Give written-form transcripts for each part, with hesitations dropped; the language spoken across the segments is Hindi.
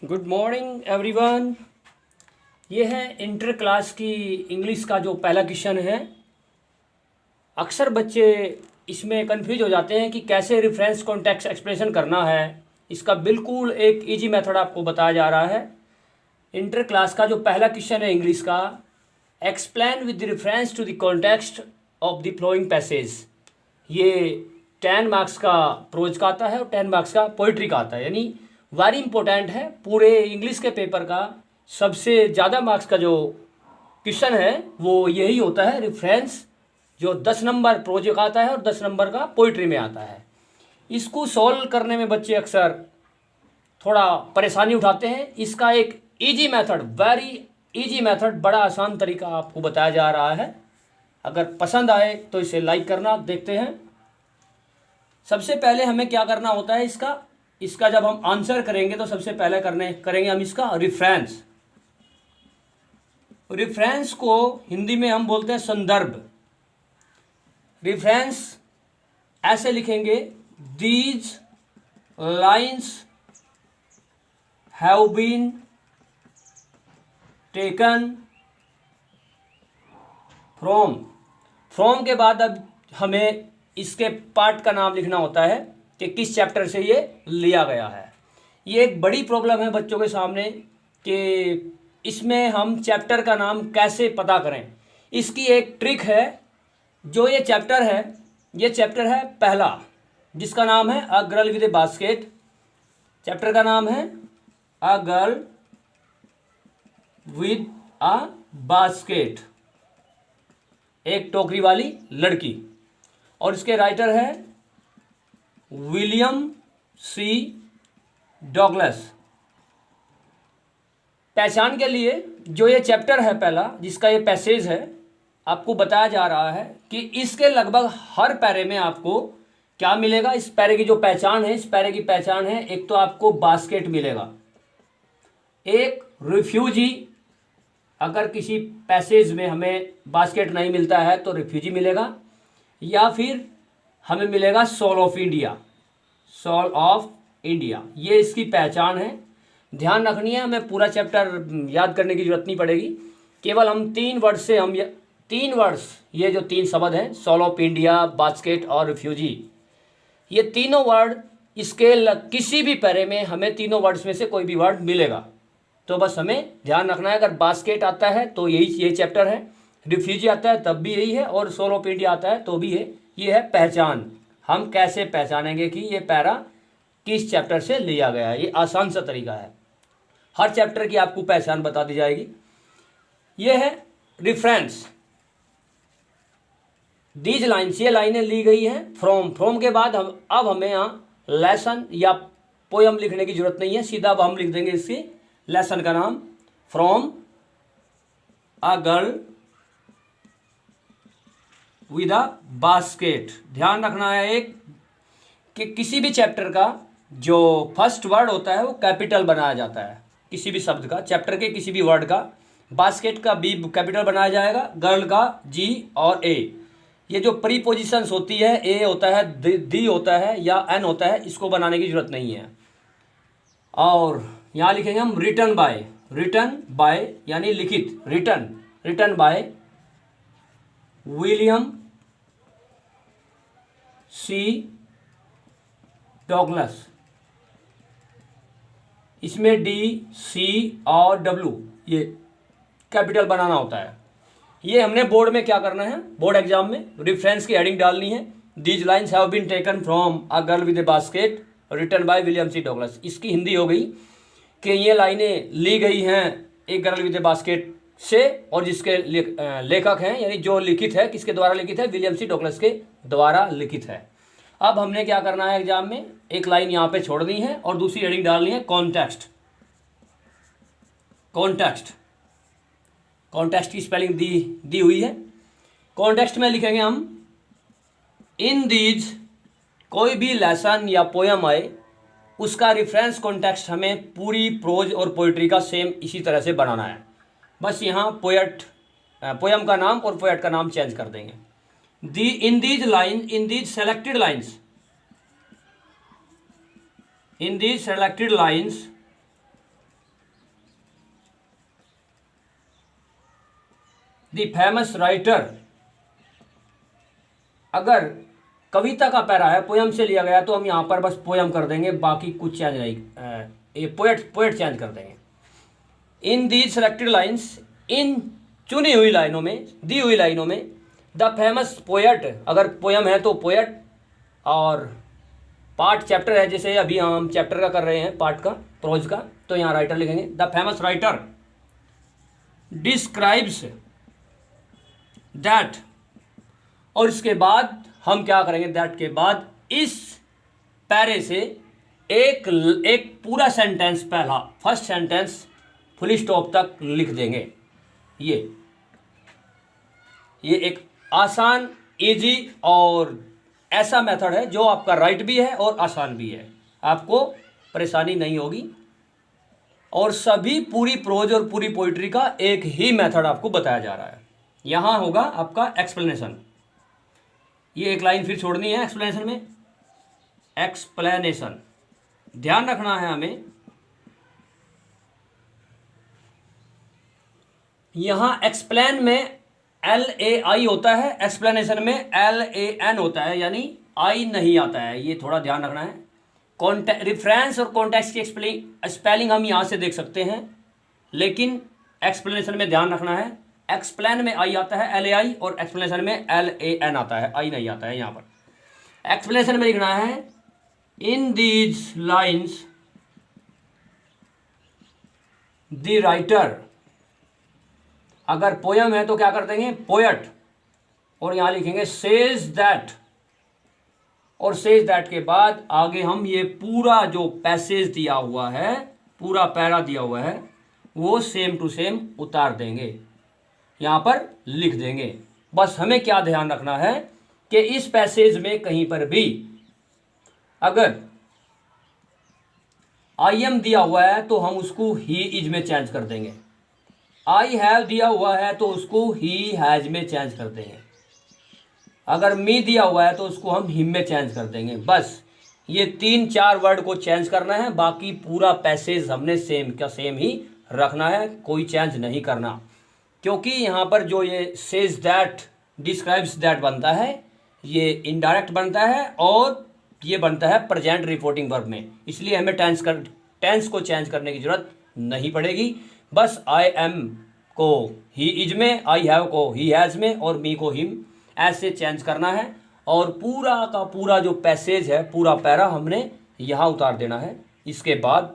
Good morning everyone. ये है इंटर क्लास की इंग्लिश का जो पहला क्वेश्चन है। अक्सर बच्चे इसमें कंफ्यूज हो जाते हैं कि कैसे रेफरेंस कॉन्टेक्स्ट एक्सप्रेशन करना है। इसका बिल्कुल एक इजी मेथड आपको बताया जा रहा है। इंटर क्लास का जो पहला क्वेश्चन है इंग्लिश का, explain with reference to the context of the flowing passage. ये 10 मार्क्स का प्रोज का आता है और 10 मार्क्स का पोइट्री का आता है, यानी वेरी इंपॉर्टेंट है। पूरे इंग्लिश के पेपर का सबसे ज़्यादा मार्क्स का जो क्वेश्चन है वो यही होता है, रेफरेंस जो 10 नंबर प्रोज का आता है और 10 नंबर का पोइट्री में आता है। इसको सॉल्व करने में बच्चे अक्सर थोड़ा परेशानी उठाते हैं। इसका एक easy method, very easy method, बड़ा आसान तरीका आपको बताया जा रहा है। अगर पसंद आए तो इसे लाइक करना। देखते हैं सबसे पहले हमें क्या करना होता है। इसका जब हम आंसर करेंगे तो सबसे पहले करेंगे हम इसका रेफरेंस। रेफरेंस को हिंदी में हम बोलते हैं संदर्भ। रेफरेंस ऐसे लिखेंगे, these lines have been taken from के बाद अब हमें इसके पार्ट का नाम लिखना होता है कि किस चैप्टर से ये लिया गया है। ये एक बड़ी प्रॉब्लम है बच्चों के सामने कि इसमें हम चैप्टर का नाम कैसे पता करें। इसकी एक ट्रिक है। जो ये चैप्टर है पहला, जिसका नाम है अ girl with a basket. Chapter का नाम है अ गर्ल विद अ बास्केट, एक टोकरी वाली लड़की। और इसके राइटर है विलियम सी डॉगलस। पहचान के लिए जो ये चैप्टर है पहला, जिसका ये पैसेज है, आपको बताया जा रहा है कि इसके लगभग हर पैरे में आपको क्या मिलेगा। इस पैरे की जो पहचान है, इस पैरे की पहचान है, एक तो आपको बास्केट मिलेगा, एक रिफ्यूजी। अगर किसी पैसेज में हमें बास्केट नहीं मिलता है तो रिफ्यूजी मिलेगा, या फिर हमें मिलेगा सोल ऑफ इंडिया। ये इसकी पहचान है। ध्यान रखनी है, हमें पूरा चैप्टर याद करने की जरूरत नहीं पड़ेगी। केवल हम 3 वर्ड से ये जो 3 शब्द हैं, सोल ऑफ इंडिया, बास्केट और रिफ्यूजी, ये तीनों वर्ड इसके किसी भी पैरे में हमें तीनों वर्ड्स में से कोई भी वर्ड मिलेगा। तो बस हमें ध्यान रखना है, अगर बास्केट आता है तो यही चैप्टर है, रिफ्यूजी आता है तब भी यही है, और सोल ऑफ इंडिया आता है तो भी ये है पहचान। हम कैसे पहचानेंगे कि ये पैरा किस चैप्टर से लिया गया है। ये आसान सा तरीका है, हर चैप्टर की आपको पहचान बता दी जाएगी। ये है रेफरेंस। दीज लाइन्स, ये लाइनें ली गई हैं फ्रॉम के बाद अब हमें यहाँ लेसन या पोयम लिखने की जरूरत नहीं है, सीधा अब हम लिख देंगे इसकी लेसन का नाम, from a girl with a basket. ध्यान रखना है एक कि किसी भी चैप्टर का जो फर्स्ट वर्ड होता है वो कैपिटल बनाया जाता है। किसी भी शब्द का, चैप्टर के किसी भी वर्ड का, बास्केट का बी कैपिटल बनाया जाएगा, गर्ल का जी और ए। ये जो प्रीपोजिशंस होती है, ए होता है, दी होता है या एन होता है, इसको बनाने की जरूरत नहीं है। और यहाँ लिखेंगे हम रिटन बाय यानी लिखित, written by William C Douglas. इसमें डी, सी और डब्ल्यू ये कैपिटल बनाना होता है। ये हमने बोर्ड में क्या करना है, बोर्ड एग्जाम में रेफरेंस की हेडिंग डालनी है, these lines have been taken from a girl with a basket written by William C Douglas. इसकी हिंदी हो गई कि ये लाइनें ली गई हैं एक गर्ल विद ए बास्केट से, और जिसके लेखक हैं, यानी जो लिखित है, किसके द्वारा लिखित है, विलियम सी डॉगलस के द्वारा लिखित है। अब हमने क्या करना है एग्जाम में, एक लाइन यहाँ पे छोड़नी है और दूसरी हेडिंग डालनी है कॉन्टेक्स्ट की स्पेलिंग दी हुई है। कॉन्टेक्स्ट में लिखेंगे हम इन दीज, कोई भी लेसन या पोयम आए उसका रेफरेंस कॉन्टेक्स्ट हमें पूरी प्रोज और पोइट्री का सेम इसी तरह से बनाना है। बस यहाँ पोयम का नाम और पोएट का नाम चेंज कर देंगे। In these selected lines the famous writer, अगर कविता का पैरा है, पोयम से लिया गया, तो हम यहाँ पर बस पोयम कर देंगे, बाकी कुछ चेंज नहीं, ये पोएट चेंज कर देंगे। इन दी सेलेक्टेड लाइन्स, इन चुनी हुई लाइनों में, दी हुई लाइनों में, द फेमस पोएट, अगर पोयम है तो पोएट, और पार्ट चैप्टर है, जैसे अभी हम चैप्टर का कर रहे हैं, पार्ट का, प्रोज का, तो यहाँ राइटर लिखेंगे। The famous writer describes that, और इसके बाद हम क्या करेंगे, दैट के बाद इस पैरे से एक पूरा सेंटेंस, पहला फर्स्ट सेंटेंस फुल स्टॉप तक लिख देंगे। ये एक आसान, इजी और ऐसा मेथड है जो आपका राइट भी है और आसान भी है, आपको परेशानी नहीं होगी। और सभी पूरी प्रोज और पूरी पोइट्री का एक ही मेथड आपको बताया जा रहा है। यहाँ होगा आपका एक्सप्लेनेशन, ये एक लाइन फिर छोड़नी है एक्सप्लेनेशन में, एक्सप्लेनेशन ध्यान रखना है हमें। यहाँ एक्सप्लेन में LAI होता है, एक्सप्लेनेशन में LAN होता है, यानी आई नहीं आता है, ये थोड़ा ध्यान रखना है। रिफरेंस और कॉन्टेक्स्ट की स्पेलिंग हम यहाँ से देख सकते हैं, लेकिन एक्सप्लेनेशन में ध्यान रखना है, एक्सप्लेन में आई आता है LAI, और एक्सप्लेनेशन में LAN आता है, आई नहीं आता है। यहाँ पर एक्सप्लेनेशन में लिखना है in these lines the writer, अगर पोयम है तो क्या कर देंगे, पोएट, और यहाँ लिखेंगे सेज दैट, और सेज दैट के बाद आगे हम ये पूरा जो पैसेज दिया हुआ है, पूरा पैरा दिया हुआ है, वो सेम टू सेम उतार देंगे, यहाँ पर लिख देंगे। बस हमें क्या ध्यान रखना है कि इस पैसेज में कहीं पर भी अगर आई एम दिया हुआ है तो हम उसको ही इज में चेंज कर देंगे, आई हैव दिया हुआ है तो उसको ही हैज में चेंज कर देंगे, अगर मी दिया हुआ है तो उसको हम हिम में चेंज कर देंगे। बस ये 3-4 वर्ड को चेंज करना है, बाकी पूरा पैसेज हमने सेम का सेम ही रखना है, कोई चेंज नहीं करना। क्योंकि यहाँ पर जो ये सेज दैट, डिस्क्राइब्स दैट बनता है, ये इनडायरेक्ट बनता है और ये बनता है प्रेजेंट रिपोर्टिंग वर्ब में, इसलिए हमें टेंस को चेंज करने की जरूरत नहीं पड़ेगी। बस आई एम को ही इज में, आई हैव को ही हैज़ में, और मी को हिम ऐसे चेंज करना है। और पूरा का पूरा जो पैसेज है, पूरा पैरा हमने यहाँ उतार देना है। इसके बाद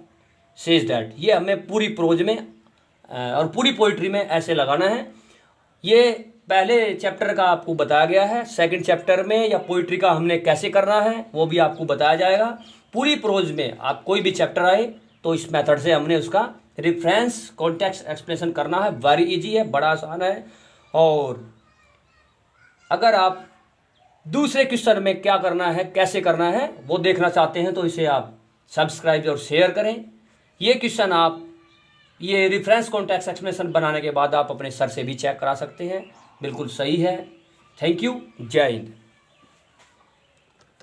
सेज दैट, ये हमें पूरी प्रोज में और पूरी पोइट्री में ऐसे लगाना है। ये पहले चैप्टर का आपको बताया गया है, सेकंड चैप्टर में या पोइट्री का हमने कैसे करना है वो भी आपको बताया जाएगा। पूरी प्रोज में आप कोई भी चैप्टर आए तो इस मेथड से हमने उसका रेफरेंस, कॉन्टेक्स्ट, एक्सप्लेनेशन करना है। वेरी इजी है, बड़ा आसान है। और अगर आप दूसरे क्वेश्चन में क्या करना है, कैसे करना है वो देखना चाहते हैं तो इसे आप सब्सक्राइब और शेयर करें। ये क्वेश्चन आप ये रेफरेंस, कॉन्टेक्स्ट, एक्सप्लेनेशन बनाने के बाद आप अपने सर से भी चेक करा सकते हैं, बिल्कुल सही है। थैंक यू, जय हिंद।